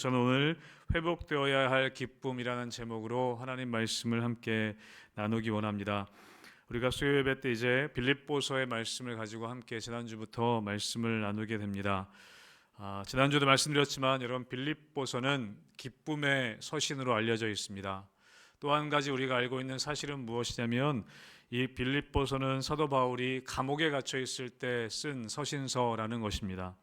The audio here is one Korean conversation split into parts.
저는 오늘 회복되어야 할 기쁨이라는 제목으로 하나님 말씀을 함께 나누기 원합니다. 우리가 수요 예배 때 이제 빌립보서의 말씀을 가지고 함께 지난주부터 말씀을 나누게 됩니다. 지난주도 말씀드렸지만 여러분, 빌립보서는 기쁨의 서신으로 알려져 있습니다. 또 한 가지 우리가 알고 있는 사실은 무엇이냐면 이 빌립보서는 사도 바울이 감옥에 갇혀 있을 때 쓴 서신서라는 것입니다.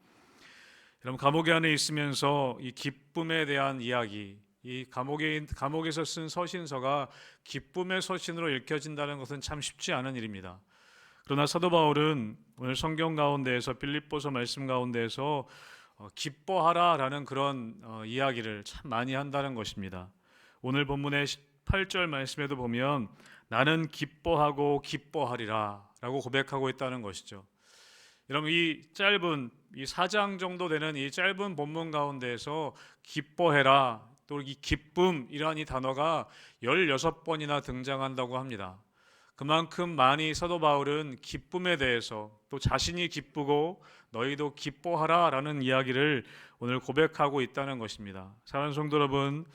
여러분, 감옥에 안에 있으면서 이 기쁨에 대한 이야기, 이 감옥에서 쓴 서신서가 기쁨의 서신으로 읽혀진다는 것은 참 쉽지 않은 일입니다. 그러나 사도 바울은 오늘 성경 가운데에서 빌립보서 말씀 가운데에서 기뻐하라라는 그런 이야기를 참 많이 한다는 것입니다. 오늘 본문의 8절 말씀에도 보면 나는 기뻐하고 기뻐하리라 라고 고백하고 있다는 것이죠. 여러분, 이 짧은 이 4장 정도 되는 이 짧은 본문 가운데에서 기뻐해라, 또 이 기쁨이라는 이 단어가 16번이나 등장한다고 합니다. 그만큼 많이 사도 바울은 기쁨에 대해서 또 자신이 기쁘고 너희도 기뻐하라 라는 이야기를 오늘 고백하고 있다는 것입니다. 사랑하는 성도 여러분,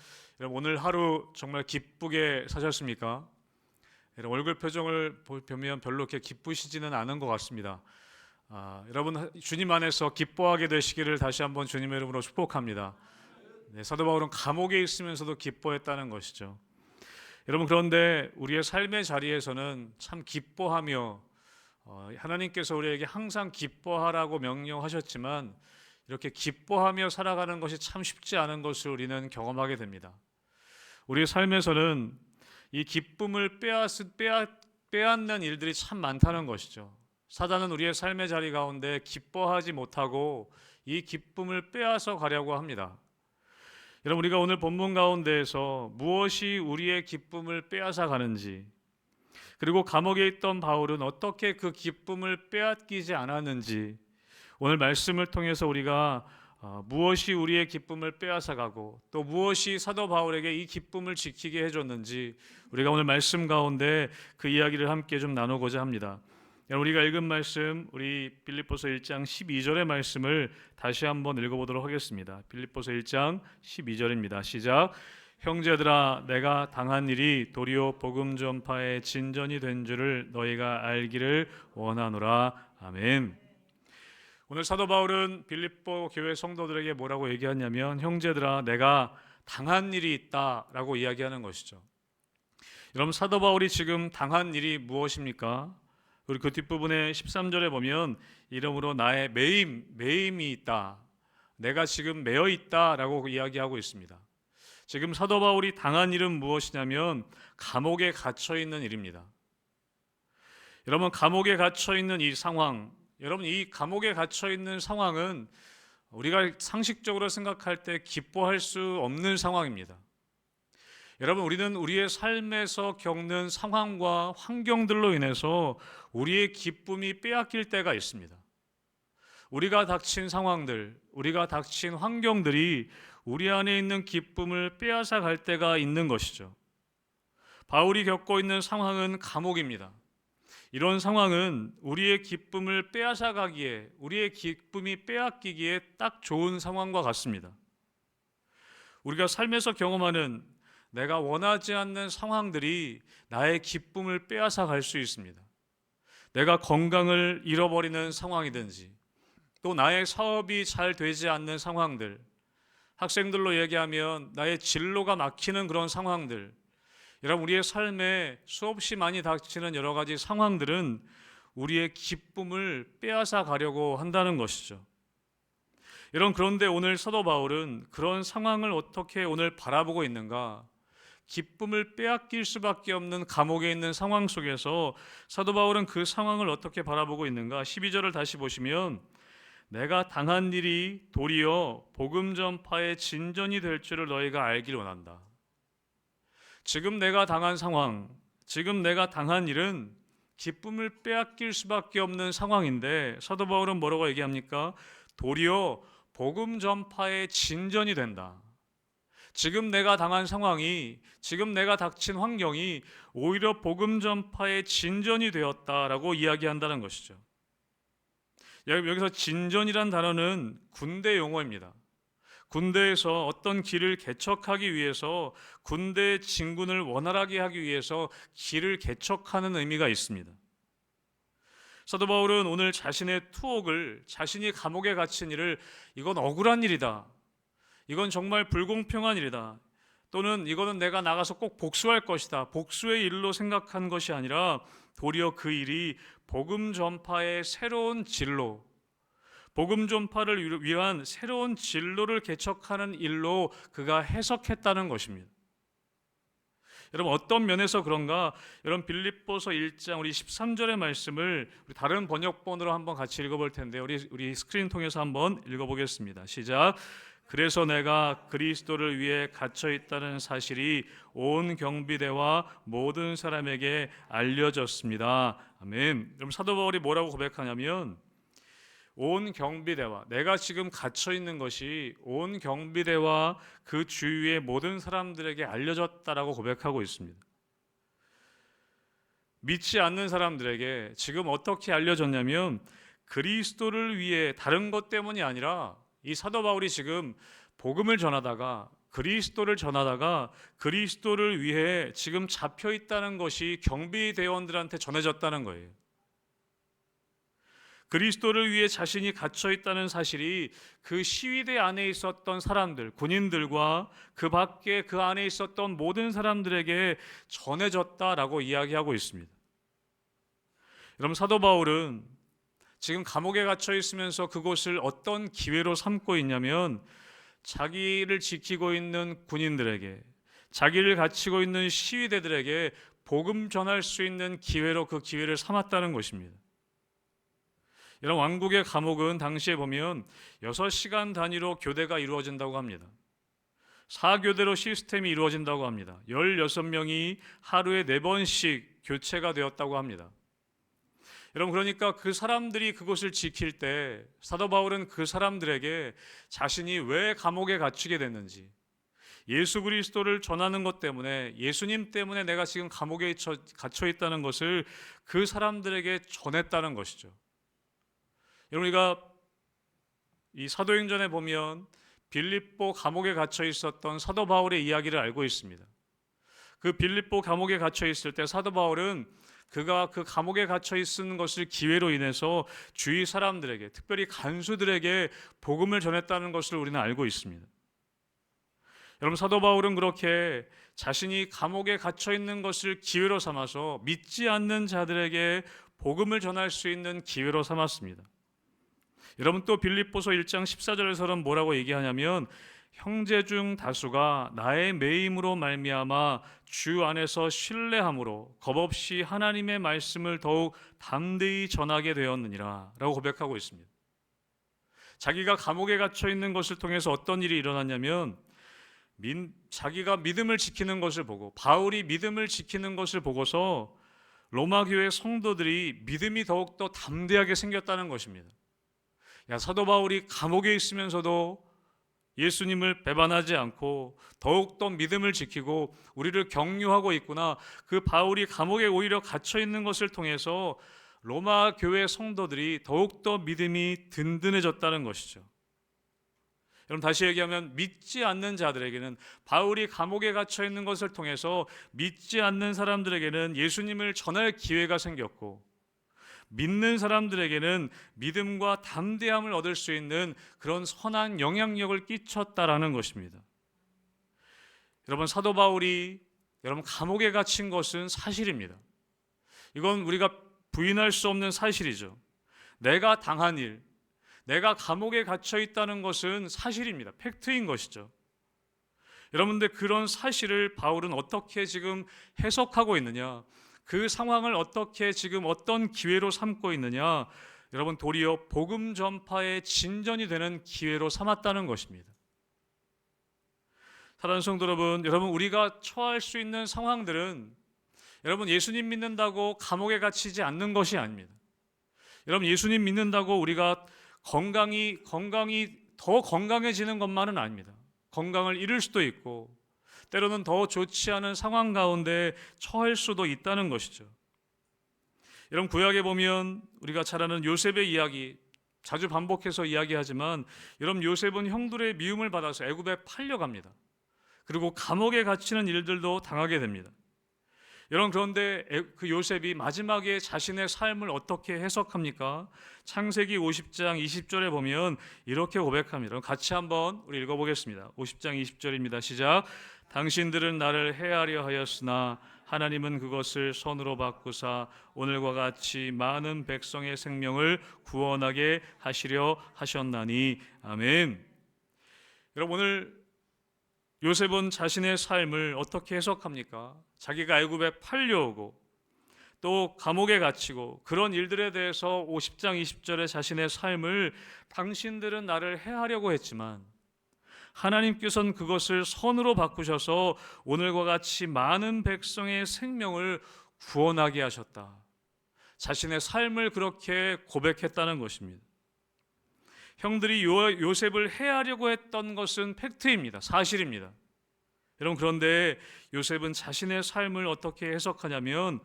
오늘 하루 정말 기쁘게 사셨습니까? 얼굴 표정을 보면 별로 이렇게 기쁘시지는 않은 것 같습니다. 여러분, 주님 안에서 기뻐하게 되시기를 다시 한번 주님의 이름으로 축복합니다. 사도 바울은 감옥에 있으면서도 기뻐했다는 것이죠. 여러분, 그런데 우리의 삶의 자리에서는 참 기뻐하며 하나님께서 우리에게 항상 기뻐하라고 명령하셨지만 이렇게 기뻐하며 살아가는 것이 참 쉽지 않은 것을 우리는 경험하게 됩니다. 우리의 삶에서는 이 기쁨을 빼앗는 일들이 참 많다는 것이죠. 사단은 우리의 삶의 자리 가운데 기뻐하지 못하고 이 기쁨을 빼앗아 가려고 합니다. 여러분, 우리가 오늘 본문 가운데에서 무엇이 우리의 기쁨을 빼앗아 가는지, 그리고 감옥에 있던 바울은 어떻게 그 기쁨을 빼앗기지 않았는지, 오늘 말씀을 통해서 우리가 무엇이 우리의 기쁨을 빼앗아 가고 또 무엇이 사도 바울에게 이 기쁨을 지키게 해줬는지 우리가 오늘 말씀 가운데 그 이야기를 함께 좀 나누고자 합니다. 우리가 읽은 말씀, 우리 빌립보서 1장 12절의 말씀을 다시 한번 읽어보도록 하겠습니다. 빌립보서 1장 12절입니다. 시작. 형제들아, 내가 당한 일이 도리어 복음 전파의 진전이 된 줄을 너희가 알기를 원하노라. 아멘. 오늘 사도 바울은 빌립보 교회 성도들에게 뭐라고 얘기하냐면, 형제들아, 내가 당한 일이 있다라고 이야기하는 것이죠. 여러분, 사도 바울이 지금 당한 일이 무엇입니까? 우리 그 뒷부분에 13절에 보면 이러므로 나의 매임이 있다, 내가 지금 매여 있다라고 이야기하고 있습니다. 지금 사도 바울이 당한 일은 무엇이냐면 감옥에 갇혀 있는 일입니다. 여러분, 감옥에 갇혀 있는 이 상황, 여러분, 이 감옥에 갇혀 있는 상황은 우리가 상식적으로 생각할 때 기뻐할 수 없는 상황입니다. 여러분, 우리는 우리의 삶에서 겪는 상황과 환경들로 인해서 우리의 기쁨이 빼앗길 때가 있습니다. 우리가 닥친 상황들, 우리가 닥친 환경들이 우리 안에 있는 기쁨을 빼앗아 갈 때가 있는 것이죠. 바울이 겪고 있는 상황은 감옥입니다. 이런 상황은 우리의 기쁨을 빼앗아 가기에, 우리의 기쁨이 빼앗기기에 딱 좋은 상황과 같습니다. 우리가 삶에서 경험하는 내가 원하지 않는 상황들이 나의 기쁨을 빼앗아 갈 수 있습니다. 내가 건강을 잃어버리는 상황이든지, 또 나의 사업이 잘 되지 않는 상황들, 학생들로 얘기하면 나의 진로가 막히는 그런 상황들, 여러분, 우리의 삶에 수없이 많이 닥치는 여러 가지 상황들은 우리의 기쁨을 빼앗아 가려고 한다는 것이죠. 여러분, 그런데 오늘 사도 바울은 그런 상황을 어떻게 오늘 바라보고 있는가? 기쁨을 빼앗길 수밖에 없는 감옥에 있는 상황 속에서 사도 바울은 그 상황을 어떻게 바라보고 있는가? 12절을 다시 보시면 내가 당한 일이 도리어 복음 전파의 진전이 될 줄을 너희가 알기를 원한다. 지금 내가 당한 상황, 지금 내가 당한 일은 기쁨을 빼앗길 수밖에 없는 상황인데 사도 바울은 뭐라고 얘기합니까? 도리어 복음 전파의 진전이 된다. 지금 내가 당한 상황이, 지금 내가 닥친 환경이 오히려 복음 전파의 진전이 되었다라고 이야기한다는 것이죠. 여기서 진전이란 단어는 군대 용어입니다. 군대에서 어떤 길을 개척하기 위해서 군대 진군을 원활하게 하기 위해서 길을 개척하는 의미가 있습니다. 사도 바울은 오늘 자신의 투옥을, 자신이 감옥에 갇힌 일을 이건 억울한 일이다, 이건 정말 불공평한 일이다, 또는 이거는 내가 나가서 꼭 복수할 것이다, 복수의 일로 생각한 것이 아니라 도리어 그 일이 복음 전파의 새로운 진로, 복음 전파를 위한 새로운 진로를 개척하는 일로 그가 해석했다는 것입니다. 여러분, 어떤 면에서 그런가? 여러분, 빌립보서 1장 우리 13절의 말씀을 우리 다른 번역본으로 한번 같이 읽어볼 텐데 우리 스크린 통해서 한번 읽어보겠습니다. 시작. 그래서 내가 그리스도를 위해 갇혀 있다는 사실이 온 경비대와 모든 사람에게 알려졌습니다. 아멘. 여러분, 사도 바울이 뭐라고 고백하냐면 온 경비대와, 내가 지금 갇혀 있는 것이 온 경비대와 그 주위의 모든 사람들에게 알려졌다라고 고백하고 있습니다. 믿지 않는 사람들에게 지금 어떻게 알려졌냐면 그리스도를 위해, 다른 것 때문이 아니라 이 사도 바울이 지금 복음을 전하다가 그리스도를 전하다가 그리스도를 위해 지금 잡혀 있다는 것이 경비대원들한테 전해졌다는 거예요. 그리스도를 위해 자신이 갇혀 있다는 사실이 그 시위대 안에 있었던 사람들, 군인들과 그 밖에 그 안에 있었던 모든 사람들에게 전해졌다라고 이야기하고 있습니다. 여러분, 사도 바울은 지금 감옥에 갇혀 있으면서 그곳을 어떤 기회로 삼고 있냐면 자기를 지키고 있는 군인들에게, 자기를 갇히고 있는 시위대들에게 복음 전할 수 있는 기회로 그 기회를 삼았다는 것입니다. 이런 왕국의 감옥은 당시에 보면 6시간 단위로 교대가 이루어진다고 합니다. 4교대로 시스템이 이루어진다고 합니다. 16명이 하루에 4번씩 교체가 되었다고 합니다. 여러분, 그러니까 그 사람들이 그곳을 지킬 때 사도 바울은 그 사람들에게 자신이 왜 감옥에 갇히게 됐는지, 예수 그리스도를 전하는 것 때문에, 예수님 때문에 내가 지금 감옥에 갇혀 있다는 것을 그 사람들에게 전했다는 것이죠. 여러분, 우리가 이 사도행전에 보면 빌립보 감옥에 갇혀 있었던 사도 바울의 이야기를 알고 있습니다. 그 빌립보 감옥에 갇혀 있을 때 사도 바울은 그가 그 감옥에 갇혀 있는 것을 기회로 인해서 주위 사람들에게, 특별히 간수들에게 복음을 전했다는 것을 우리는 알고 있습니다. 여러분, 사도 바울은 그렇게 자신이 감옥에 갇혀 있는 것을 기회로 삼아서 믿지 않는 자들에게 복음을 전할 수 있는 기회로 삼았습니다. 여러분, 또 빌립보서 1장 14절에서는 뭐라고 얘기하냐면 형제 중 다수가 나의 매임으로 말미암아 주 안에서 신뢰함으로 겁없이 하나님의 말씀을 더욱 담대히 전하게 되었느니라 라고 고백하고 있습니다. 자기가 감옥에 갇혀 있는 것을 통해서 어떤 일이 일어났냐면 자기가 믿음을 지키는 것을 보고, 바울이 믿음을 지키는 것을 보고서 로마 교회 성도들이 믿음이 더욱더 담대하게 생겼다는 것입니다. 야, 사도 바울이 감옥에 있으면서도 예수님을 배반하지 않고 더욱더 믿음을 지키고 우리를 격려하고 있구나. 그 바울이 감옥에 오히려 갇혀 있는 것을 통해서 로마 교회 성도들이 더욱더 믿음이 든든해졌다는 것이죠. 여러분, 다시 얘기하면 믿지 않는 자들에게는, 바울이 감옥에 갇혀 있는 것을 통해서 믿지 않는 사람들에게는 예수님을 전할 기회가 생겼고, 믿는 사람들에게는 믿음과 담대함을 얻을 수 있는 그런 선한 영향력을 끼쳤다라는 것입니다. 여러분, 사도 바울이 감옥에 갇힌 것은 사실입니다. 이건 우리가 부인할 수 없는 사실이죠. 내가 당한 일, 내가 감옥에 갇혀 있다는 것은 사실입니다. 팩트인 것이죠. 여러분들, 그런 사실을 바울은 어떻게 지금 해석하고 있느냐, 그 상황을 어떻게 지금 어떤 기회로 삼고 있느냐, 여러분, 도리어 복음 전파의 진전이 되는 기회로 삼았다는 것입니다. 사랑하는 성도 여러분, 우리가 처할 수 있는 상황들은 여러분, 예수님 믿는다고 감옥에 갇히지 않는 것이 아닙니다. 여러분, 예수님 믿는다고 우리가 건강이 더 건강해지는 것만은 아닙니다. 건강을 잃을 수도 있고 때로는 더 좋지 않은 상황 가운데 처할 수도 있다는 것이죠. 여러분, 구약에 보면 우리가 잘 아는 요셉의 이야기, 자주 반복해서 이야기하지만 여러분, 요셉은 형들의 미움을 받아서 애굽에 팔려갑니다. 그리고 감옥에 갇히는 일들도 당하게 됩니다. 여러분, 그런데 그 요셉이 마지막에 자신의 삶을 어떻게 해석합니까? 창세기 50장 20절에 보면 이렇게 고백합니다. 같이 한번 우리 읽어보겠습니다. 50장 20절입니다. 시작. 당신들은 나를 해하려 하였으나 하나님은 그것을 선으로 바꾸사 오늘과 같이 많은 백성의 생명을 구원하게 하시려 하셨나니. 아멘. 여러분, 오늘 요셉은 자신의 삶을 어떻게 해석합니까? 자기가 애굽에 팔려오고 또 감옥에 갇히고 그런 일들에 대해서 50장 20절에 자신의 삶을 당신들은 나를 해하려고 했지만 하나님께서는 그것을 선으로 바꾸셔서 오늘과 같이 많은 백성의 생명을 구원하게 하셨다. 자신의 삶을 그렇게 고백했다는 것입니다. 형들이 요셉을 해하려고 했던 것은 팩트입니다. 사실입니다. 여러분, 그런데 요셉은 자신의 삶을 어떻게 해석하냐면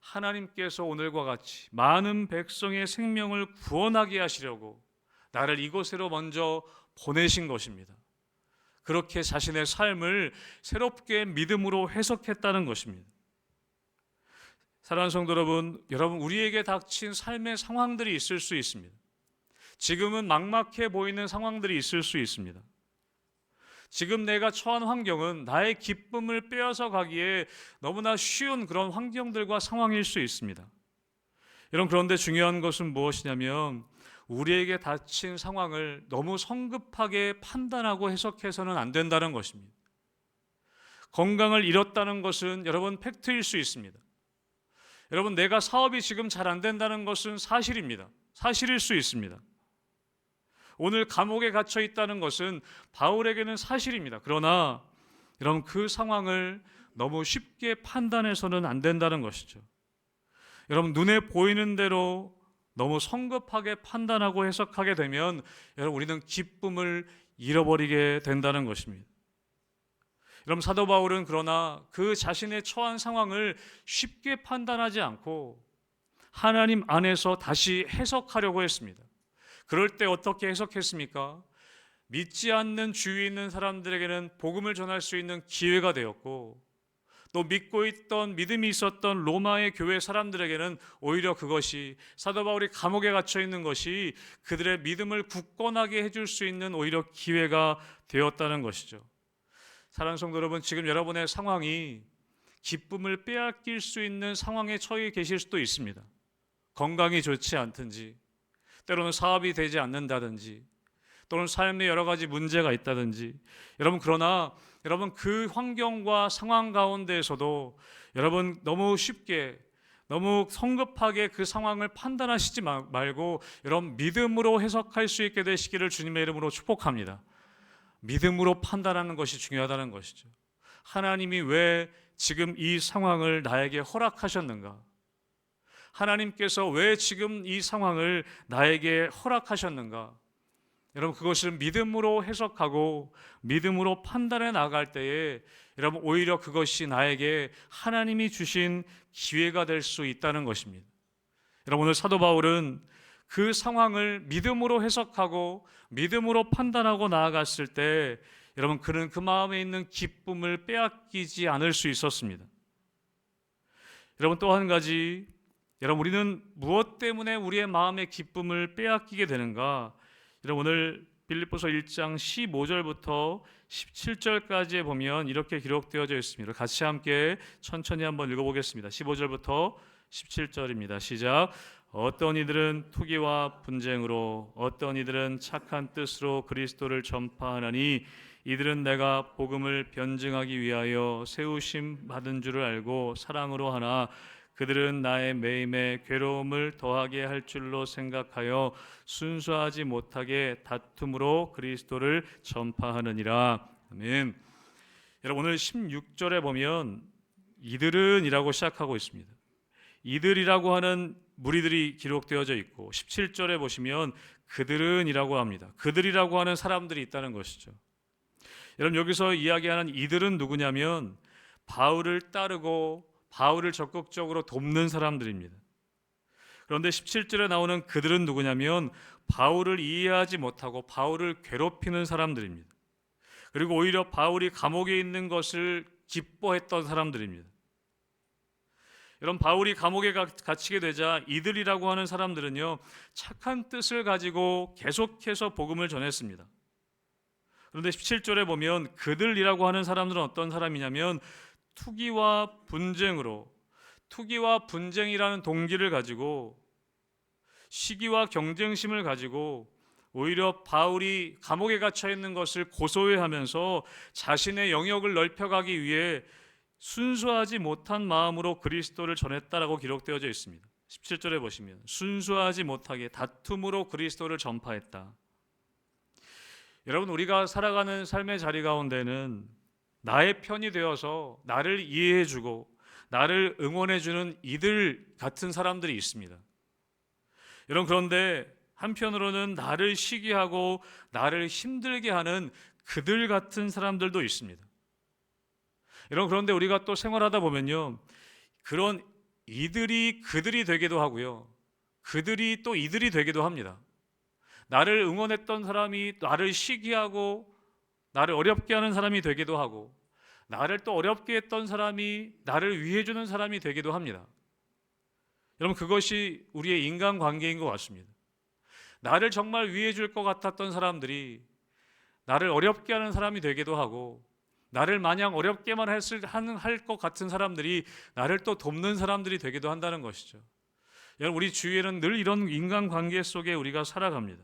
하나님께서 오늘과 같이 많은 백성의 생명을 구원하게 하시려고 나를 이곳으로 먼저 보내신 것입니다. 그렇게 자신의 삶을 새롭게 믿음으로 해석했다는 것입니다. 사랑하는 성도 여러분, 우리에게 닥친 삶의 상황들이 있을 수 있습니다. 지금은 막막해 보이는 상황들이 있을 수 있습니다. 지금 내가 처한 환경은 나의 기쁨을 빼앗아 가기에 너무나 쉬운 그런 환경들과 상황일 수 있습니다. 여러분, 그런데 중요한 것은 무엇이냐면 우리에게 닥친 상황을 너무 성급하게 판단하고 해석해서는 안 된다는 것입니다. 건강을 잃었다는 것은 여러분 팩트일 수 있습니다. 여러분, 내가 사업이 지금 잘 안 된다는 것은 사실입니다. 사실일 수 있습니다. 오늘 감옥에 갇혀 있다는 것은 바울에게는 사실입니다. 그러나 여러분, 그 상황을 너무 쉽게 판단해서는 안 된다는 것이죠. 여러분, 눈에 보이는 대로 너무 성급하게 판단하고 해석하게 되면 여러분, 우리는 기쁨을 잃어버리게 된다는 것입니다. 여러분, 사도 바울은 그러나 그 자신의 처한 상황을 쉽게 판단하지 않고 하나님 안에서 다시 해석하려고 했습니다. 그럴 때 어떻게 해석했습니까? 믿지 않는 주위에 있는 사람들에게는 복음을 전할 수 있는 기회가 되었고, 또 믿고 있던 믿음이 있었던 로마의 교회 사람들에게는 오히려 그것이, 사도 바울이 감옥에 갇혀 있는 것이 그들의 믿음을 굳건하게 해줄 수 있는 오히려 기회가 되었다는 것이죠. 사랑하는 성도 여러분, 지금 여러분의 상황이 기쁨을 빼앗길 수 있는 상황에 처해 계실 수도 있습니다. 건강이 좋지 않든지, 때로는 사업이 되지 않는다든지, 또는 삶에 여러 가지 문제가 있다든지, 그러나 여러분, 그 환경과 상황 가운데에서도 여러분 너무 쉽게, 너무 성급하게 그 상황을 판단하시지 말고 여러분 믿음으로 해석할 수 있게 되시기를 주님의 이름으로 축복합니다. 믿음으로 판단하는 것이 중요하다는 것이죠. 하나님이 왜 지금 이 상황을 나에게 허락하셨는가? 하나님께서 왜 지금 이 상황을 나에게 허락하셨는가? 여러분, 그것을 믿음으로 해석하고 믿음으로 판단해 나갈 때에 여러분, 오히려 그것이 나에게 하나님이 주신 기회가 될 수 있다는 것입니다. 여러분, 오늘 사도 바울은 그 상황을 믿음으로 해석하고 믿음으로 판단하고 나아갔을 때 여러분, 그는 그 마음에 있는 기쁨을 빼앗기지 않을 수 있었습니다. 여러분, 또 한 가지, 여러분, 우리는 무엇 때문에 우리의 마음의 기쁨을 빼앗기게 되는가? 여러분, 오늘 빌립보서 1장 15절부터 17절까지에 보면 이렇게 기록되어져 있습니다. 같이 함께 천천히 한번 읽어보겠습니다. 15절부터 17절입니다. 시작. 어떤 이들은 투기와 분쟁으로, 어떤 이들은 착한 뜻으로 그리스도를 전파하나니 이들은 내가 복음을 변증하기 위하여 세우심 받은 줄을 알고 사랑으로 하나 그들은 나의 매임에 괴로움을 더하게 할 줄로 생각하여 순수하지 못하게 다툼으로 그리스도를 전파하느니라. 아멘. 여러분, 오늘 16절에 보면 이들은 이라고 시작하고 있습니다. 이들이라고 하는 무리들이 기록되어져 있고 17절에 보시면 그들은 이라고 합니다. 그들이라고 하는 사람들이 있다는 것이죠. 여러분, 여기서 이야기하는 이들은 누구냐면 바울을 따르고 바울을 적극적으로 돕는 사람들입니다. 그런데 17절에 나오는 그들은 누구냐면 바울을 이해하지 못하고 바울을 괴롭히는 사람들입니다. 그리고 오히려 바울이 감옥에 있는 것을 기뻐했던 사람들입니다. 여러분, 바울이 감옥에 갇히게 되자 이들이라고 하는 사람들은요, 착한 뜻을 가지고 계속해서 복음을 전했습니다. 그런데 17절에 보면 그들이라고 하는 사람들은 어떤 사람이냐면 투기와 분쟁이라는 동기를 가지고 시기와 경쟁심을 가지고 오히려 바울이 감옥에 갇혀 있는 것을 고소해하면서 자신의 영역을 넓혀가기 위해 순수하지 못한 마음으로 그리스도를 전했다라고 기록되어져 있습니다. 17절에 보시면 순수하지 못하게 다툼으로 그리스도를 전파했다. 여러분, 우리가 살아가는 삶의 자리 가운데는 나의 편이 되어서 나를 이해해주고 나를 응원해주는 이들 같은 사람들이 있습니다. 여러분, 그런데 한편으로는 나를 시기하고 나를 힘들게 하는 그들 같은 사람들도 있습니다. 여러분, 그런데 우리가 또 생활하다 보면요, 그런 이들이 그들이 되기도 하고요, 그들이 또 이들이 되기도 합니다. 나를 응원했던 사람이 나를 시기하고 나를 어렵게 하는 사람이 되기도 하고, 나를 또 어렵게 했던 사람이 나를 위해주는 사람이 되기도 합니다. 여러분, 그것이 우리의 인간관계인 것 같습니다. 나를 정말 위해줄 것 같았던 사람들이 나를 어렵게 하는 사람이 되기도 하고, 나를 마냥 어렵게만 할 것 같은 사람들이 나를 또 돕는 사람들이 되기도 한다는 것이죠. 여러분, 우리 주위에는 늘 이런 인간관계 속에 우리가 살아갑니다.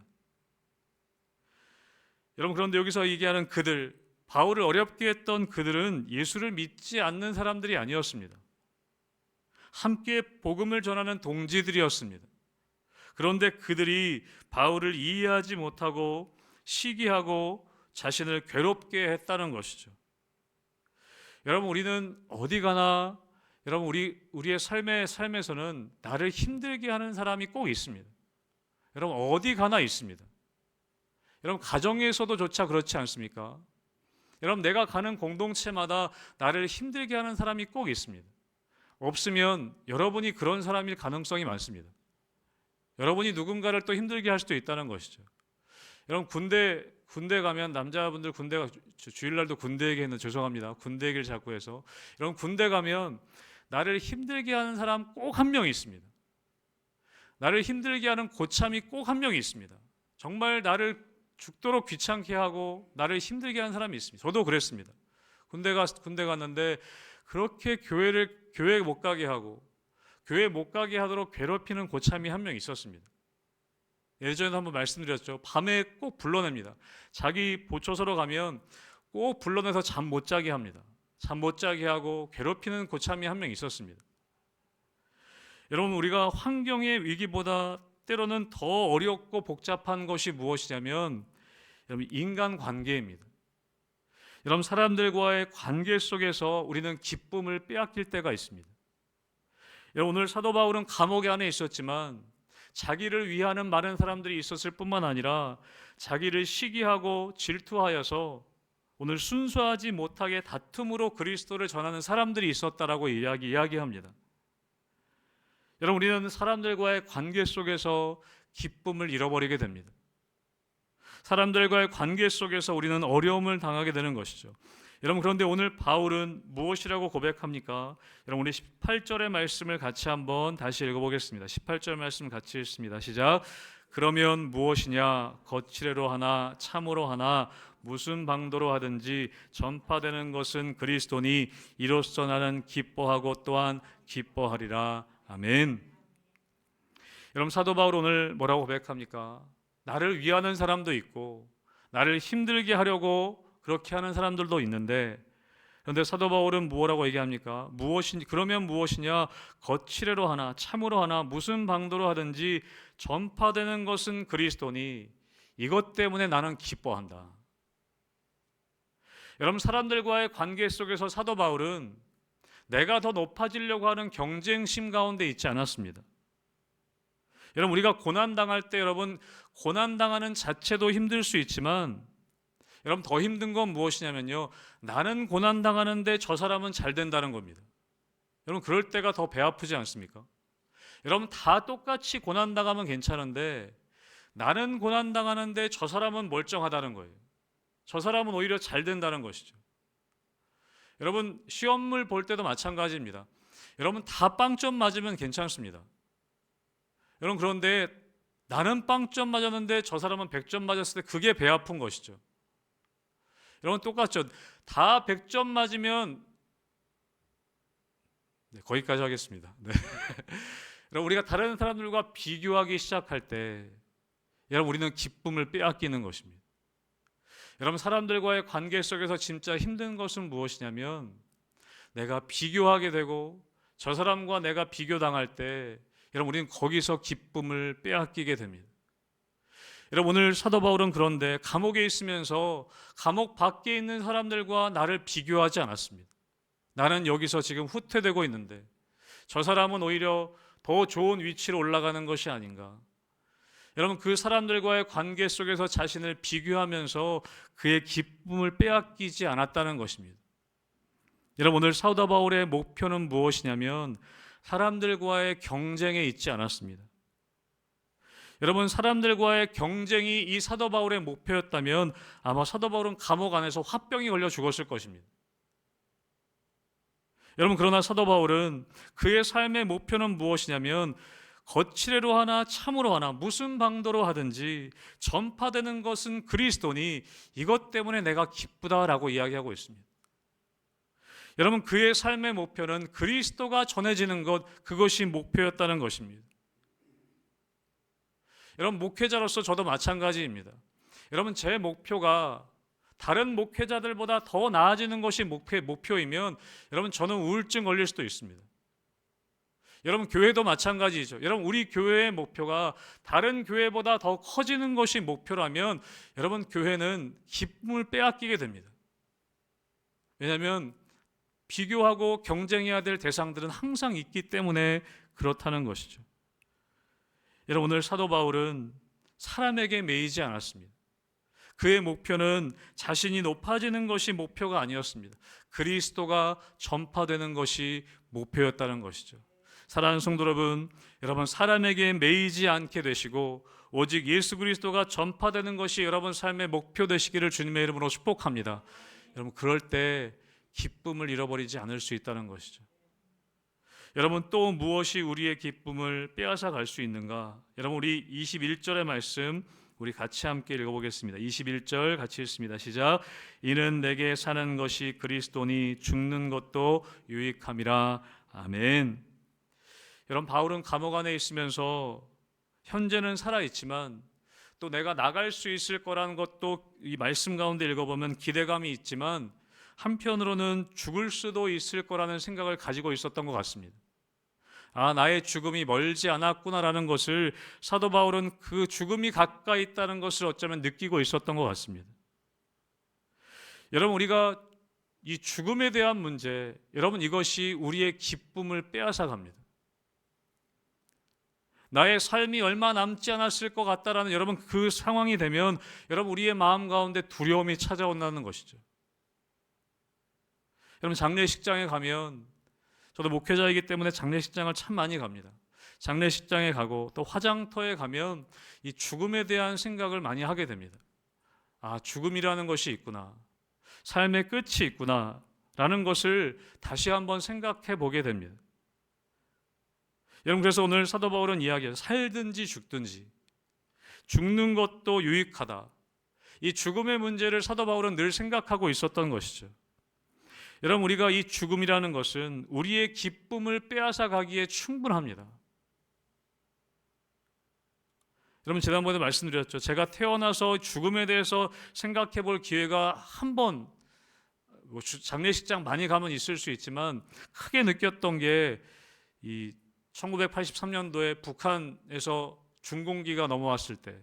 여러분, 그런데 여기서 얘기하는 그들, 바울을 어렵게 했던 그들은 예수를 믿지 않는 사람들이 아니었습니다. 함께 복음을 전하는 동지들이었습니다. 그런데 그들이 바울을 이해하지 못하고 시기하고 자신을 괴롭게 했다는 것이죠. 여러분, 우리는 어디 가나 여러분, 우리의 삶에서는 나를 힘들게 하는 사람이 꼭 있습니다. 여러분, 어디 가나 있습니다. 여러분, 가정에서도 조차 그렇지 않습니까? 여러분, 내가 가는 공동체마다 나를 힘들게 하는 사람이 꼭 있습니다. 없으면 여러분이 그런 사람일 가능성이 많습니다. 여러분이 누군가를 또 힘들게 할 수도 있다는 것이죠. 여러분, 군대 가면 남자분들 군대가 주일날도 군대 얘기했는데 죄송합니다. 군대 얘기를 자꾸 해서 여러분, 군대 가면 나를 힘들게 하는 사람 꼭 한 명이 있습니다. 나를 힘들게 하는 고참이 꼭 한 명이 있습니다. 정말 나를 죽도록 귀찮게 하고 나를 힘들게 하는 사람이 있습니다. 저도 그랬습니다. 군대 갔는데 그렇게 교회 못 가게 하고 교회 못 가게 하도록 괴롭히는 고참이 한 명 있었습니다. 예전에도 한번 말씀드렸죠. 밤에 꼭 불러냅니다. 자기 보초소로 가면 꼭 불러내서 잠 못 자게 합니다. 잠 못 자게 하고 괴롭히는 고참이 한 명 있었습니다. 여러분, 우리가 환경의 위기보다 때로는 더 어렵고 복잡한 것이 무엇이냐면 여러분, 인간관계입니다. 여러분, 사람들과의 관계 속에서 우리는 기쁨을 빼앗길 때가 있습니다. 여러분, 오늘 사도 바울은 감옥 안에 있었지만 자기를 위하는 많은 사람들이 있었을 뿐만 아니라 자기를 시기하고 질투하여서 오늘 순수하지 못하게 다툼으로 그리스도를 전하는 사람들이 있었다라고 이야기합니다. 여러분, 우리는 사람들과의 관계 속에서 기쁨을 잃어버리게 됩니다. 사람들과의 관계 속에서 우리는 어려움을 당하게 되는 것이죠. 여러분, 그런데 오늘 바울은 무엇이라고 고백합니까? 여러분, 우리 18절의 말씀을 같이 한번 다시 읽어보겠습니다. 18절 말씀 같이 읽습니다. 시작. 그러면 무엇이냐? 거칠애로 하나 참으로 하나 무슨 방도로 하든지 전파되는 것은 그리스도니 이로써 나는 기뻐하고 또한 기뻐하리라. 아멘. 여러분, 사도 바울 오늘 뭐라고 고백합니까? 나를 위하는 사람도 있고 나를 힘들게 하려고 그렇게 하는 사람들도 있는데, 그런데 사도 바울은 뭐라고 얘기합니까? 그러면 무엇이냐? 거칠애로 하나 참으로 하나 무슨 방도로 하든지 전파되는 것은 그리스도니 이것 때문에 나는 기뻐한다. 여러분, 사람들과의 관계 속에서 사도 바울은 내가 더 높아지려고 하는 경쟁심 가운데 있지 않았습니다. 여러분, 우리가 고난당할 때 여러분, 고난당하는 자체도 힘들 수 있지만 여러분, 더 힘든 건 무엇이냐면요, 나는 고난당하는데 저 사람은 잘 된다는 겁니다. 여러분, 그럴 때가 더 배 아프지 않습니까? 여러분, 다 똑같이 고난당하면 괜찮은데 나는 고난당하는데 저 사람은 멀쩡하다는 거예요. 저 사람은 오히려 잘 된다는 것이죠. 여러분, 시험을 볼 때도 마찬가지입니다. 여러분, 다 빵점 맞으면 괜찮습니다. 여러분, 그런데 나는 빵점 맞았는데 저 사람은 100점 맞았을 때 그게 배 아픈 것이죠. 여러분, 똑같죠. 다 100점 맞으면 거기까지 하겠습니다. 네. 여러분, 우리가 다른 사람들과 비교하기 시작할 때 여러분, 우리는 기쁨을 빼앗기는 것입니다. 여러분, 사람들과의 관계 속에서 진짜 힘든 것은 무엇이냐면 내가 비교하게 되고 저 사람과 내가 비교당할 때 여러분, 우리는 거기서 기쁨을 빼앗기게 됩니다. 여러분, 오늘 사도 바울은 그런데 감옥에 있으면서 감옥 밖에 있는 사람들과 나를 비교하지 않았습니다. 나는 여기서 지금 후퇴되고 있는데 저 사람은 오히려 더 좋은 위치로 올라가는 것이 아닌가. 여러분, 그 사람들과의 관계 속에서 자신을 비교하면서 그의 기쁨을 빼앗기지 않았다는 것입니다. 여러분, 오늘 사도 바울의 목표는 무엇이냐면 사람들과의 경쟁에 있지 않았습니다. 여러분, 사람들과의 경쟁이 이 사도 바울의 목표였다면 아마 사도 바울은 감옥 안에서 화병이 걸려 죽었을 것입니다. 여러분, 그러나 사도 바울은 그의 삶의 목표는 무엇이냐면 거칠애로 하나 참으로 하나 무슨 방도로 하든지 전파되는 것은 그리스도니 이것 때문에 내가 기쁘다라고 이야기하고 있습니다. 여러분, 그의 삶의 목표는 그리스도가 전해지는 것, 그것이 목표였다는 것입니다. 여러분, 목회자로서 저도 마찬가지입니다. 여러분, 제 목표가 다른 목회자들보다 더 나아지는 것이 목표이면 여러분, 저는 우울증 걸릴 수도 있습니다. 여러분, 교회도 마찬가지죠. 여러분, 우리 교회의 목표가 다른 교회보다 더 커지는 것이 목표라면 여러분, 교회는 기쁨을 빼앗기게 됩니다. 왜냐하면 비교하고 경쟁해야 될 대상들은 항상 있기 때문에 그렇다는 것이죠. 여러분, 오늘 사도 바울은 사람에게 매이지 않았습니다. 그의 목표는 자신이 높아지는 것이 목표가 아니었습니다. 그리스도가 전파되는 것이 목표였다는 것이죠. 사랑하는 성도 여러분, 여러분 사람에게 매이지 않게 되시고 오직 예수 그리스도가 전파되는 것이 여러분 삶의 목표 되시기를 주님의 이름으로 축복합니다. 여러분, 그럴 때 기쁨을 잃어버리지 않을 수 있다는 것이죠. 여러분, 또 무엇이 우리의 기쁨을 빼앗아 갈 수 있는가? 여러분, 우리 21절의 말씀 우리 같이 함께 읽어보겠습니다. 21절 같이 읽습니다. 시작. 이는 내게 사는 것이 그리스도니 죽는 것도 유익함이라. 아멘. 여러분, 바울은 감옥 안에 있으면서 현재는 살아있지만 또 내가 나갈 수 있을 거라는 것도 이 말씀 가운데 읽어보면 기대감이 있지만 한편으로는 죽을 수도 있을 거라는 생각을 가지고 있었던 것 같습니다. 아, 나의 죽음이 멀지 않았구나라는 것을 사도 바울은 그 죽음이 가까이 있다는 것을 어쩌면 느끼고 있었던 것 같습니다. 여러분, 우리가 이 죽음에 대한 문제, 여러분 이것이 우리의 기쁨을 빼앗아 갑니다. 나의 삶이 얼마 남지 않았을 것 같다라는 여러분 그 상황이 되면 여러분 우리의 마음 가운데 두려움이 찾아온다는 것이죠. 여러분, 장례식장에 가면 저도 목회자이기 때문에 장례식장을 참 많이 갑니다. 장례식장에 가고 또 화장터에 가면 이 죽음에 대한 생각을 많이 하게 됩니다. 아, 죽음이라는 것이 있구나. 삶의 끝이 있구나. 라는 것을 다시 한번 생각해 보게 됩니다. 여러분, 그래서 오늘 사도 바울은 이야기해요. 살든지 죽든지 죽는 것도 유익하다. 이 죽음의 문제를 사도 바울은 늘 생각하고 있었던 것이죠. 여러분, 우리가 이 죽음이라는 것은 우리의 기쁨을 빼앗아 가기에 충분합니다. 여러분, 지난번에 말씀드렸죠. 제가 태어나서 죽음에 대해서 생각해 볼 기회가 한 번, 장례식장 많이 가면 있을 수 있지만 크게 느꼈던 게 이 1983년도에 북한에서 중공기가 넘어왔을 때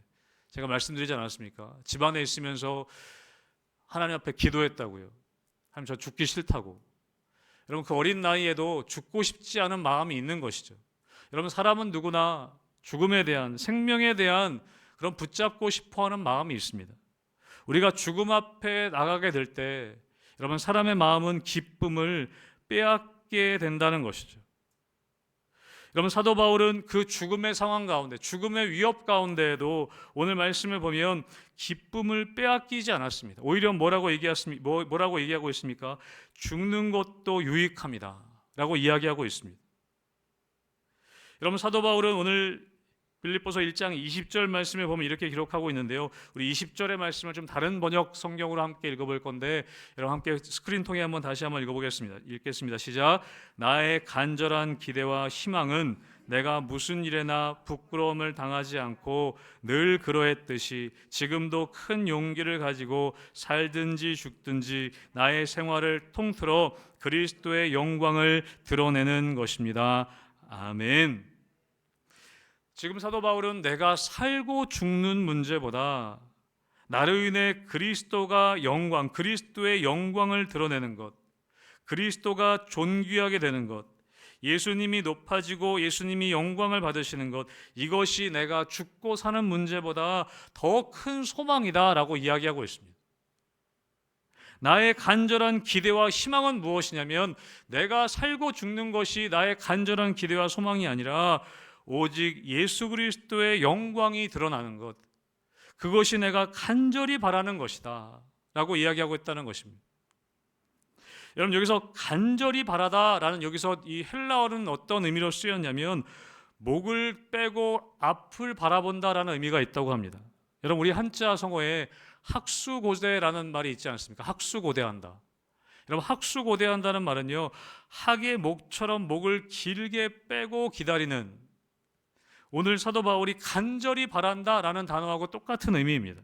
제가 말씀드리지 않았습니까? 집안에 있으면서 하나님 앞에 기도했다고요. 하나님, 저 죽기 싫다고. 여러분, 그 어린 나이에도 죽고 싶지 않은 마음이 있는 것이죠. 여러분, 사람은 누구나 죽음에 대한, 생명에 대한 그런 붙잡고 싶어하는 마음이 있습니다. 우리가 죽음 앞에 나가게 될 때 여러분, 사람의 마음은 기쁨을 빼앗게 된다는 것이죠. 여러분, 사도 바울은 그 죽음의 상황 가운데, 죽음의 위협 가운데에도 오늘 말씀을 보면 기쁨을 빼앗기지 않았습니다. 오히려 뭐라고 얘기하고 있습니까? 죽는 것도 유익합니다 라고 이야기하고 있습니다. 여러분, 사도 바울은 오늘 빌립보서 1장 20절 말씀에 보면 이렇게 기록하고 있는데요, 우리 20절의 말씀을 좀 다른 번역 성경으로 함께 읽어볼 건데, 여러분 함께 스크린 통해 다시 한번 읽겠습니다. 시작. 나의 간절한 기대와 희망은 내가 무슨 일에나 부끄러움을 당하지 않고 늘 그러했듯이 지금도 큰 용기를 가지고 살든지 죽든지 나의 생활을 통틀어 그리스도의 영광을 드러내는 것입니다. 아멘. 지금 사도 바울은 내가 살고 죽는 문제보다 나로 인해 그리스도의 영광을 드러내는 것, 그리스도가 존귀하게 되는 것, 예수님이 높아지고 예수님이 영광을 받으시는 것, 이것이 내가 죽고 사는 문제보다 더 큰 소망이다라고 이야기하고 있습니다. 나의 간절한 기대와 희망은 무엇이냐면, 내가 살고 죽는 것이 나의 간절한 기대와 소망이 아니라 오직 예수 그리스도의 영광이 드러나는 것, 그것이 내가 간절히 바라는 것이다 라고 이야기하고 있다는 것입니다. 여러분, 여기서 간절히 바라다라는, 여기서 이 헬라어는 어떤 의미로 쓰였냐면 목을 빼고 앞을 바라본다라는 의미가 있다고 합니다. 여러분, 우리 한자 성어에 학수고대라는 말이 있지 않습니까? 학수고대한다. 여러분, 학수고대한다는 말은요, 학의 목처럼 목을 길게 빼고 기다리는, 오늘 사도 바울이 간절히 바란다라는 단어하고 똑같은 의미입니다.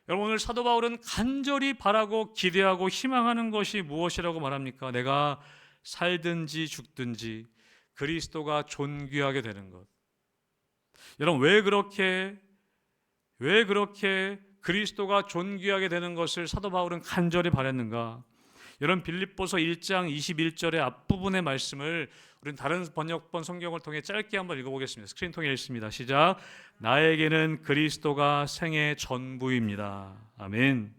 여러분, 오늘 사도 바울은 간절히 바라고 기대하고 희망하는 것이 무엇이라고 말합니까? 내가 살든지 죽든지 그리스도가 존귀하게 되는 것. 여러분, 왜 그렇게 그리스도가 존귀하게 되는 것을 사도 바울은 간절히 바랐는가? 여러분, 빌립보서 1장 21절의 앞부분의 말씀을 우리는 다른 번역본 성경을 통해 짧게 한번 읽어보겠습니다. 스크린 통해 읽습니다. 시작. 나에게는 그리스도가 생의 전부입니다. 아멘.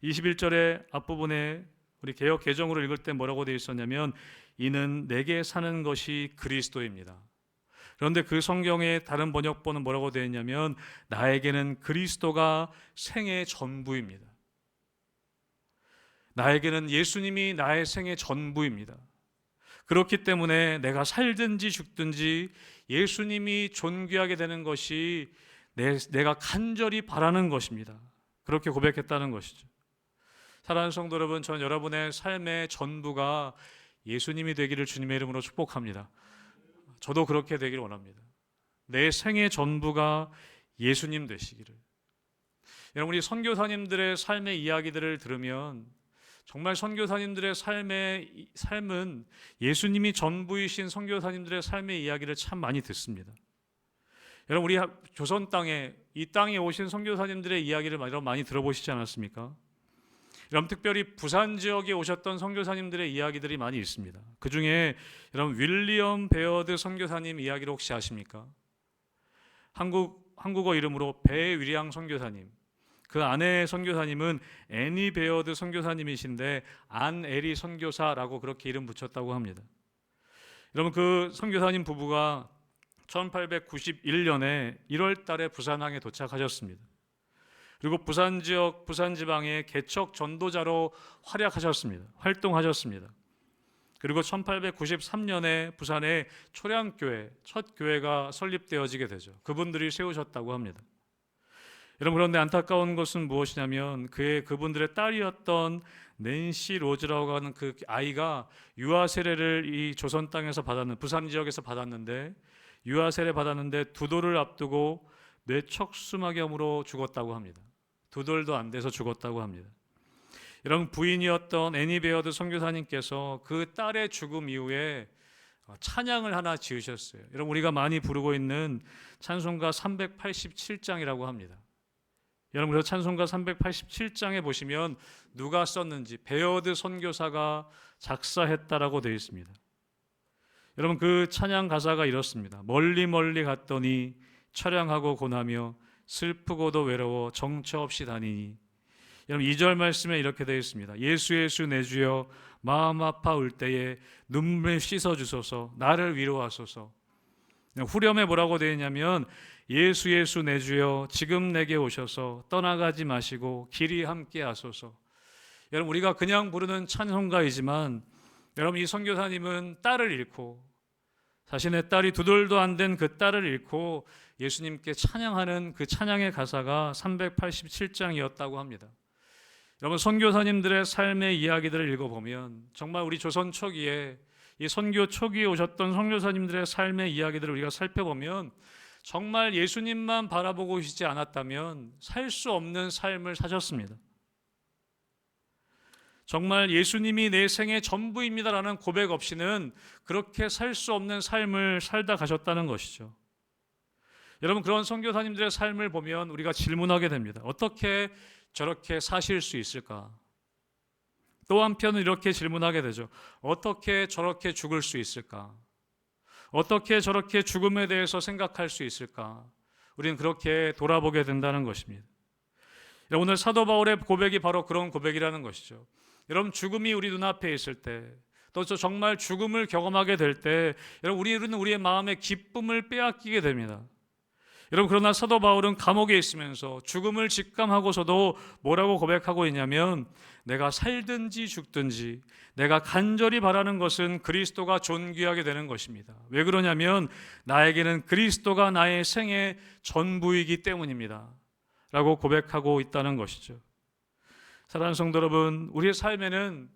21절의 앞부분에 우리 개역 개정으로 읽을 때 뭐라고 되어 있었냐면, 이는 내게 사는 것이 그리스도입니다. 그런데 그 성경의 다른 번역본은 뭐라고 되어 있냐면, 나에게는 그리스도가 생의 전부입니다. 나에게는 예수님이 나의 생의 전부입니다. 그렇기 때문에 내가 살든지 죽든지 예수님이 존귀하게 되는 것이 내가 간절히 바라는 것입니다. 그렇게 고백했다는 것이죠. 사랑하는 성도 여러분, 전 여러분의 삶의 전부가 예수님이 되기를 주님의 이름으로 축복합니다. 저도 그렇게 되기를 원합니다. 내 생의 전부가 예수님 되시기를. 여러분, 우리 선교사님들의 삶의 이야기들을 들으면 정말 선교사님들의 삶은 예수님이 전부이신 선교사님들의 삶의 이야기를 참 많이 듣습니다. 여러분, 우리 조선 땅에, 이 땅에 오신 선교사님들의 이야기를 많이 들어보시지 않았습니까? 여러분, 특별히 부산 지역에 오셨던 선교사님들의 이야기들이 많이 있습니다. 그 중에 여러분, 윌리엄 베어드 선교사님 이야기를 혹시 아십니까? 한국어 이름으로 배위량 선교사님. 그 아내 선교사님은 애니 베어드 선교사님이신데 안에리 선교사라고 그렇게 이름 붙였다고 합니다. 여러분, 그 선교사님 부부가 1891년에 1월 달에 부산항에 도착하셨습니다. 그리고 부산 지방의 개척 전도자로 활동하셨습니다. 그리고 1893년에 부산에 초량교회, 첫 교회가 설립되어지게 되죠. 그분들이 세우셨다고 합니다. 여러분, 그런데 안타까운 것은 무엇이냐면 그분들의 딸이었던 낸시 로즈라고 하는 그 아이가 유아 세례를 이 조선 땅에서 부산 지역에서 받았는데, 유아 세례 받았는데 2돌을 앞두고 뇌척수막염으로 죽었다고 합니다. 2돌도 안 돼서 죽었다고 합니다. 여러분, 부인이었던 애니 베어드 선교사님께서 그 딸의 죽음 이후에 찬양을 하나 지으셨어요. 여러분, 우리가 많이 부르고 있는 찬송가 387장이라고 합니다. 여러분, 그래서 찬송가 387장에 보시면 누가 썼는지 베어드 선교사가 작사했다라고 되어 있습니다. 여러분, 그 찬양 가사가 이렇습니다. 멀리 멀리 갔더니 처량하고 고나며 슬프고도 외로워 정처 없이 다니니 여러분 2절 말씀에 이렇게 되어 있습니다. 예수 예수 내 주여 마음 아파올 때에 눈물 씻어 주소서 나를 위로하소서. 후렴에 뭐라고 되어 있냐면 예수 예수 내 주여 지금 내게 오셔서 떠나가지 마시고 길이 함께 하소서. 여러분 우리가 그냥 부르는 찬송가이지만 여러분 이 선교사님은 딸을 잃고 자신의 딸이 두 돌도 안 된 그 딸을 잃고 예수님께 찬양하는 그 찬양의 가사가 387장이었다고 합니다. 여러분 선교사님들의 삶의 이야기들을 읽어보면 정말 우리 조선 초기에 이 선교 초기에 오셨던 선교사님들의 삶의 이야기들을 우리가 살펴보면 정말 예수님만 바라보고 계시지 않았다면 살 수 없는 삶을 사셨습니다. 정말 예수님이 내 생의 전부입니다라는 고백 없이는 그렇게 살 수 없는 삶을 살다 가셨다는 것이죠. 여러분 그런 선교사님들의 삶을 보면 우리가 질문하게 됩니다. 어떻게 저렇게 사실 수 있을까? 또 한편은 이렇게 질문하게 되죠. 어떻게 저렇게 죽을 수 있을까? 어떻게 저렇게 죽음에 대해서 생각할 수 있을까? 우리는 그렇게 돌아보게 된다는 것입니다. 오늘 사도 바울의 고백이 바로 그런 고백이라는 것이죠. 여러분 죽음이 우리 눈앞에 있을 때, 또 정말 죽음을 경험하게 될 때, 여러분 우리는 우리의 마음의 기쁨을 빼앗기게 됩니다. 여러분 그러나 사도 바울은 감옥에 있으면서 죽음을 직감하고서도 뭐라고 고백하고 있냐면 내가 살든지 죽든지 내가 간절히 바라는 것은 그리스도가 존귀하게 되는 것입니다. 왜 그러냐면 나에게는 그리스도가 나의 생의 전부이기 때문입니다 라고 고백하고 있다는 것이죠. 사랑하는 성도 여러분, 우리의 삶에는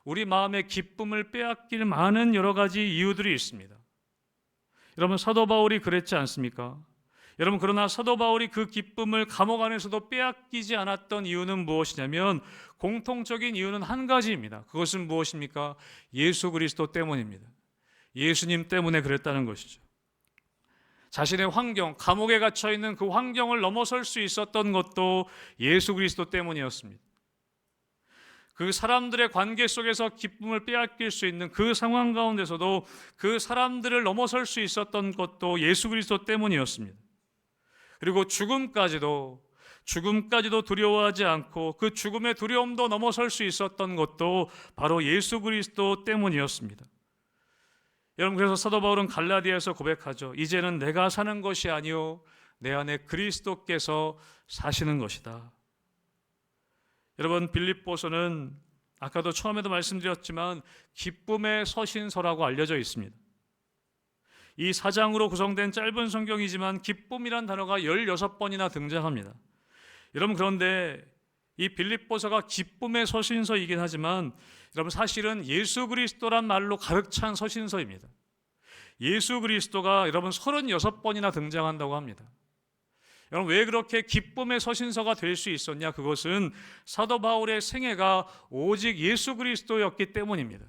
우리 마음의 기쁨을 빼앗길 많은 여러 가지 이유들이 있습니다. 여러분 사도 바울이 그랬지 않습니까? 여러분 그러나 사도 바울이 그 기쁨을 감옥 안에서도 빼앗기지 않았던 이유는 무엇이냐면 공통적인 이유는 한 가지입니다. 그것은 무엇입니까? 예수 그리스도 때문입니다. 예수님 때문에 그랬다는 것이죠. 자신의 환경, 감옥에 갇혀 있는 그 환경을 넘어설 수 있었던 것도 예수 그리스도 때문이었습니다. 그 사람들의 관계 속에서 기쁨을 빼앗길 수 있는 그 상황 가운데서도 그 사람들을 넘어설 수 있었던 것도 예수 그리스도 때문이었습니다. 그리고 죽음까지도 두려워하지 않고 그 죽음의 두려움도 넘어설 수 있었던 것도 바로 예수 그리스도 때문이었습니다. 여러분 그래서 사도 바울은 갈라디아에서 고백하죠. 이제는 내가 사는 것이 아니요 내 안에 그리스도께서 사시는 것이다. 여러분 빌립보서는 아까도 처음에도 말씀드렸지만 기쁨의 서신서라고 알려져 있습니다. 이 4장으로 구성된 짧은 성경이지만 기쁨이란 단어가 16번이나 등장합니다. 여러분 그런데 이 빌립보서가 기쁨의 서신서이긴 하지만 여러분 사실은 예수 그리스도란 말로 가득 찬 서신서입니다. 예수 그리스도가 여러분 36번이나 등장한다고 합니다. 여러분 왜 그렇게 기쁨의 서신서가 될 수 있었냐? 그것은 사도 바울의 생애가 오직 예수 그리스도였기 때문입니다.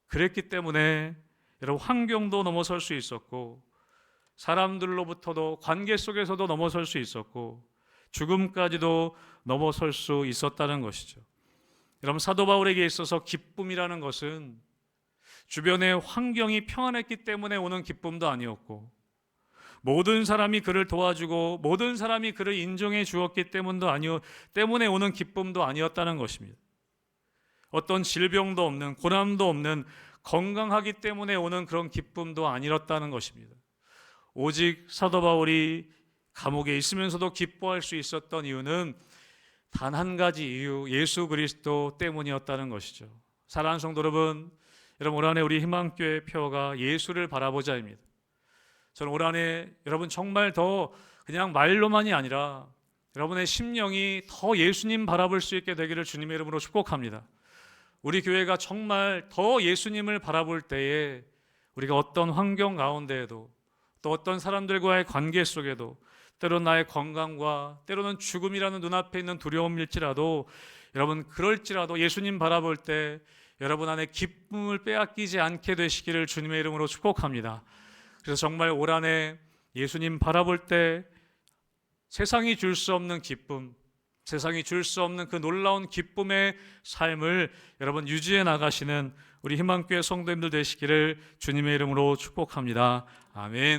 그랬기 때문에 여러분 환경도 넘어설 수 있었고 사람들로부터도 관계 속에서도 넘어설 수 있었고 죽음까지도 넘어설 수 있었다는 것이죠. 여러분 사도 바울에게 있어서 기쁨이라는 것은 주변의 환경이 평안했기 때문에 오는 기쁨도 아니었고 모든 사람이 그를 도와주고 모든 사람이 그를 인정해 주었기 때문에 오는 기쁨도 아니었다는 것입니다. 어떤 질병도 없는 고난도 없는 건강하기 때문에 오는 그런 기쁨도 아니었다는 것입니다. 오직 사도 바울이 감옥에 있으면서도 기뻐할 수 있었던 이유는 단 한 가지 이유, 예수 그리스도 때문이었다는 것이죠. 사랑하는 성도 여러분, 올 한해 우리 희망교회 표어가 예수를 바라보자입니다. 저는 올 한해 여러분 정말 더 그냥 말로만이 아니라 여러분의 심령이 더 예수님 바라볼 수 있게 되기를 주님의 이름으로 축복합니다. 우리 교회가 정말 더 예수님을 바라볼 때에 우리가 어떤 환경 가운데에도 또 어떤 사람들과의 관계 속에도 때로는 나의 건강과 때로는 죽음이라는 눈앞에 있는 두려움일지라도 여러분 그럴지라도 예수님 바라볼 때 여러분 안에 기쁨을 빼앗기지 않게 되시기를 주님의 이름으로 축복합니다. 그래서 정말 올 한해 예수님 바라볼 때 세상이 줄 수 없는 기쁨, 세상이 줄 수 없는 그 놀라운 기쁨의 삶을 여러분 유지해 나가시는 우리 희망교회 성도님들 되시기를 주님의 이름으로 축복합니다. 아멘.